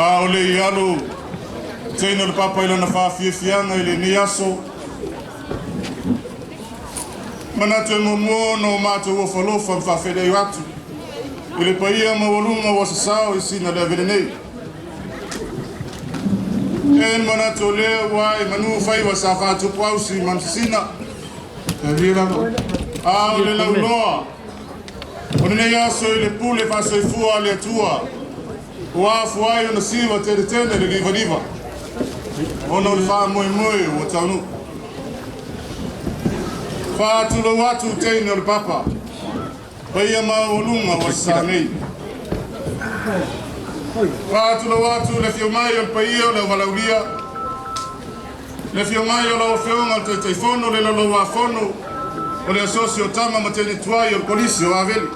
O le ialu teina le papa ila na whawhiawhianga i le ni aso. Mana te momo no mātou o whalofa m whawhedei atu. I le paia mawalunga wa sasao i sina le avere nei. En mana to lea wai manu whai wa sa whātupu au si mansisina. A le lauloa. O nei aso i le pule whasoifua le atua. Wa fuai ona siwa te tene le riva. Ona le wha moe o taunu. Wha tulo watu teina le papa. Paia maolunga wa sanei. Wha tulo watu le fio mai o paia o le walaulia. Le fio mai o la ofeonga o te teifono le lalo wa fono. O le asosio tama matene tuai o polisi o aveli.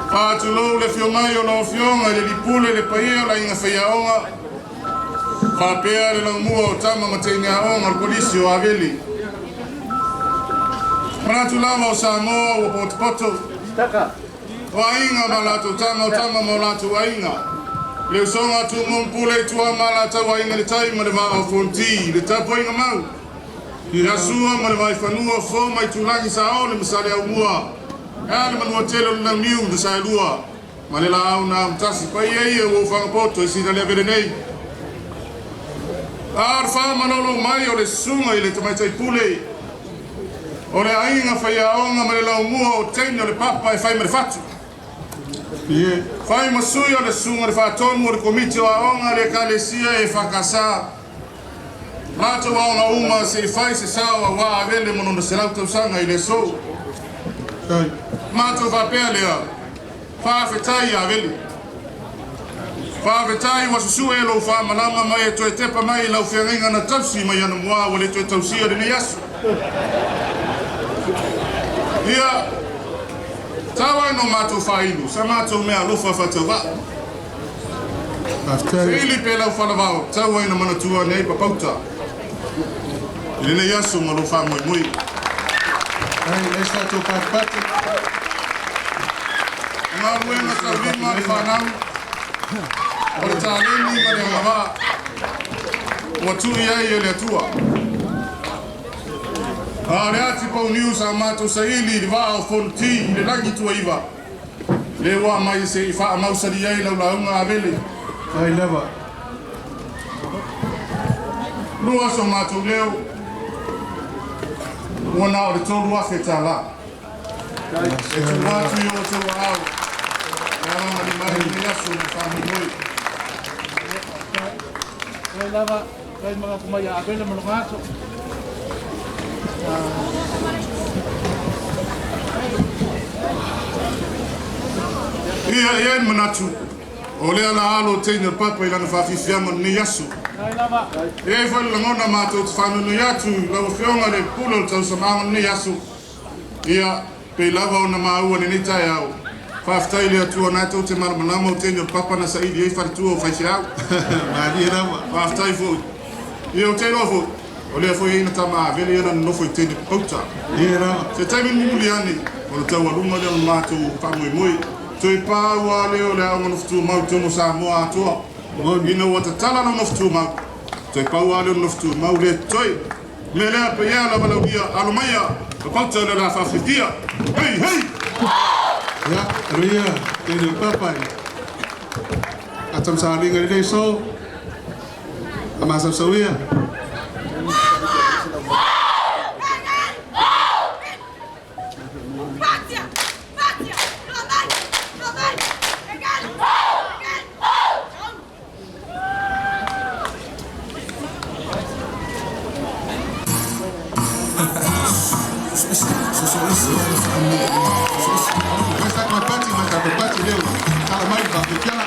Pātulo le fiomai o la fionga le lipule le paia la inga whaiaonga. Pāpea le laumua o tama matene aonga o polisi o aveli. Manatu lama o Samoa o Potopoto. O ainga malato tama o tama mo lato ainga. Le usonga tu mumpule tua malata wa inga le taima le maa o fonti. Le tapo inga mau. Le asua ma le waifanua foma i tulangi sa o le misale au mua. Ele man hotelo na miu de sailua. Malela au na mtasi pa ye o whakapoto i sina le vere nei. Arfa manolo mai o le sunga i le tamaitai pule. O le ainga whaiaonga malela umua o teina le papa e whai mare fatu. Whai masui o le sunga le whaatonu o le komiti o aonga le kalesia e whakasa. Mato waonga uma se whai se sawa wa avele mono na serauta usanga i le sou. Mato vapea lea, whawhetai a veli. Whawhetai wa susu e lo whamalama mai e toe tepa mai lau whianginga na tausi mai ana mua wale toe tausia rene yasu. Ia, tawa no mato whainu, sa mato mea lofa whatawa. Whili pe lau whanawao, tawa ina manatua nei papauta. Rene yasu ma lo whamui mui. Ai, esta tu pati. Maruenga sa vima le whanau. O le tāleni ma le hawa. Ua tui ai e le atua. A le ati pau niu sa mātou sa ili li waa o fonti le langi tua iwa. Le wa mai se i wha mausari ai lau launga a vele. Ai lewa. Lua so mātou leo. Ua nao le tolu afe tā la. E tu watu i o tau au. Rama ni mahi ni aso ni whamu moi. Kai lava, kai mga kumaya abela malungaso. Ia manatu. O lea la alo teina papa i lana whawhiwhiama ni aso. Kai lava. E whai langona mātou te whanu ni atu. Lau whionga le pula o tau samanga ni aso. Ia pe lava o na maua ni nitai au. Whaftai lea tua nātou te maramanama o teina papa na saidi e wharitua o whaisi au. Maria rama. Whaftai fo. Ia o teina fo. O lea fo ina tama a vele ana nofo i teina pauta. Ia rama. Se taimi muli ani. O le tau alunga lea mātou whamui mui. Toi pāua leo lea o noftu mau tomo sa moa atoa. Ina wata tala na noftu mau. Toi pāua leo noftu mau le toi. Me lea pe ea la walauia alumaya. Ka pauta le la whawhitia. Hei, hei! Ya, ria, teina papai. Atam sa ringa ni so. Amasa sawia. Mas tá leu. Cara mais rápido que ela.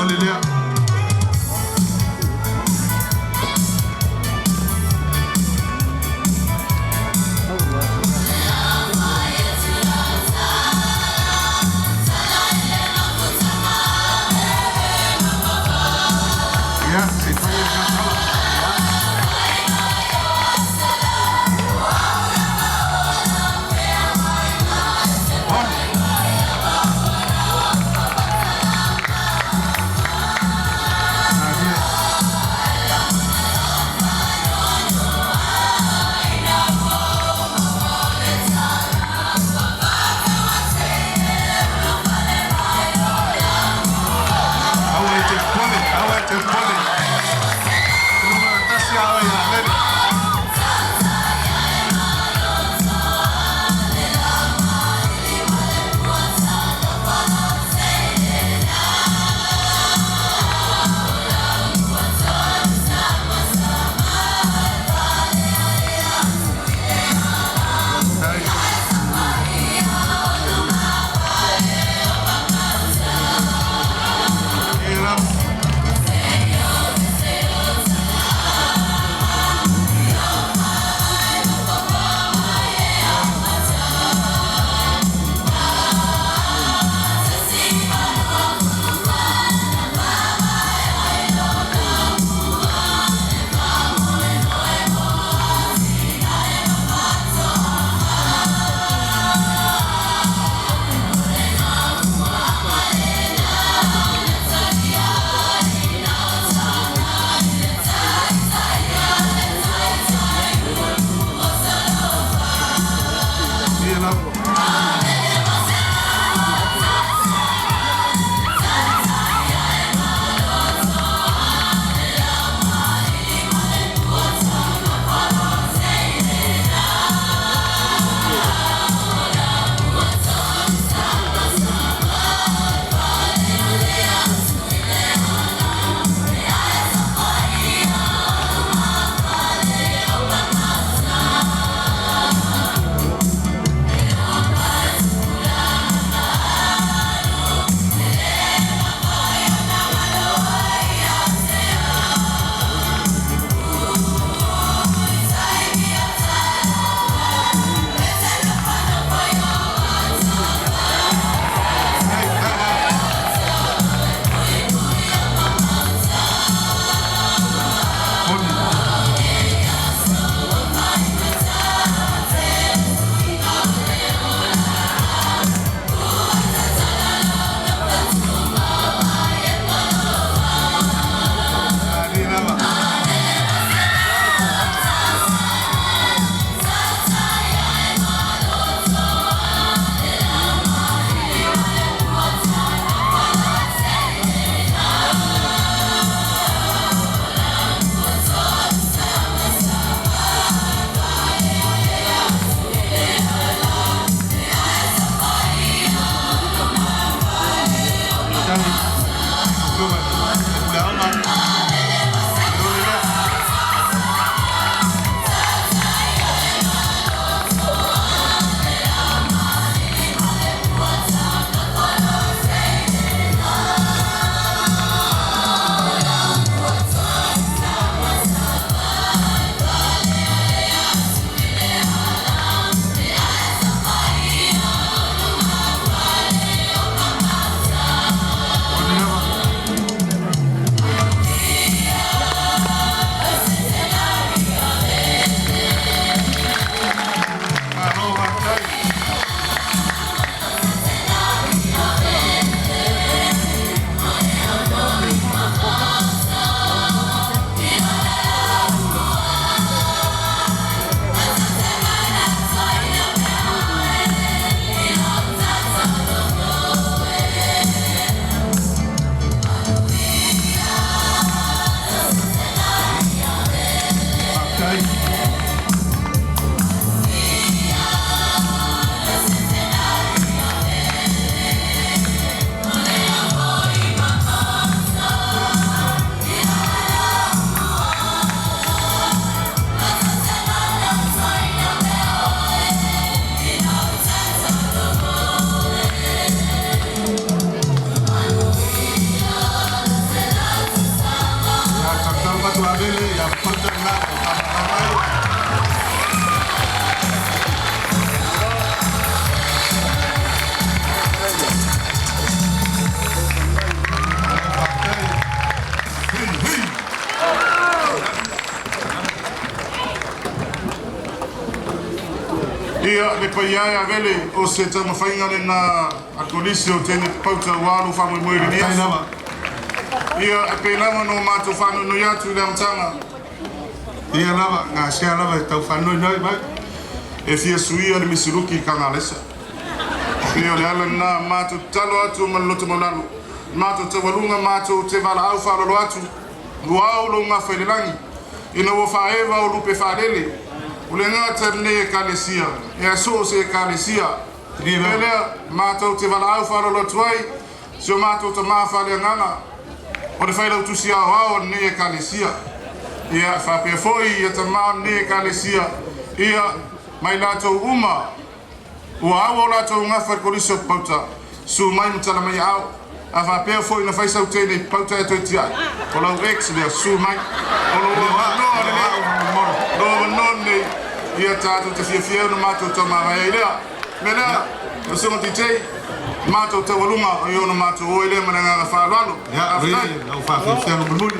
Hallelujah. Yeah, c'est pas le paiaia vele o se tamafainga le na akolisi o tene pauta walu whamu mwere ni afa. Ia e peilama no mātou whanu no iatu le amtanga. Ia lava, ngā sea lava e tau whanoi noi mai. E fia suia le misiruki ka ngā lesa. Ia le ala na mātou talo atu maloto maulalu. Mātou te walunga mātou te wala au whalalo atu. Luau lo ngā whailelangi. Ina wo whaewa o lupe whalele. Ule ngā terne e kalesia. E aso se e kalesia. Elea mātou te wala au whalalo atuai. Sio mātou te māwhale nganga. O le whailau tusi au au ne e kalesia. Ia whapea foi ia te mā ne e kalesia. Ia mai lātou uma. Ua au o lātou ngā whakorisa pauta. Su mai mtala mai au. A whapea foi na whaisau tēne pauta e toi tiai. O lau ex lea su mai. O lau wanoa nei. Ia tātou te whiawhia na mātou tau mawai lea. Me lea, o sunga ti tei. Mātou te walunga o iona mātou o ele mana ngā whaalalo. Ia, rei, au whawhia no manuri.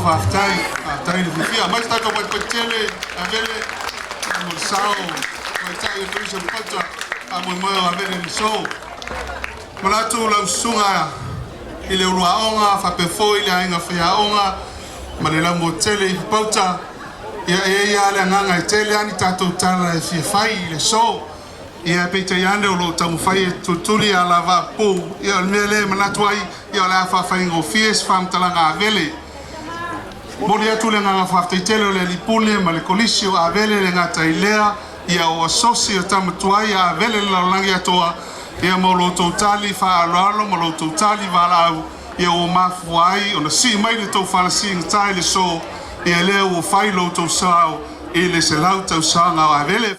Aftai le fia, mais tá com a cochele, a vele, o sal, vai tá e por isso pode a moimoio a vele no show. Malatu la sunga, ile uruaonga, fa pefo ile ainga fia onga, malela motele pauta, ia le nganga tele ani tato tala e fia fai le show. Ia peita yande o lo tamu fai tutuli a lava po, ia mele malatu ai, ia la fa fai ngo fies fam talanga vele. Mori atu le nganga whafteitele le lipule ma le kolisi o avele le ngata ilea ia o asosi o tamatuai a avele le laulangi atoa ia mo lo totali fa alalo mo lo totali valau ia o mafuai o na si mai le tau falasi ngai le so ia le o fai lo tau sao i le se lau tau sanga o avele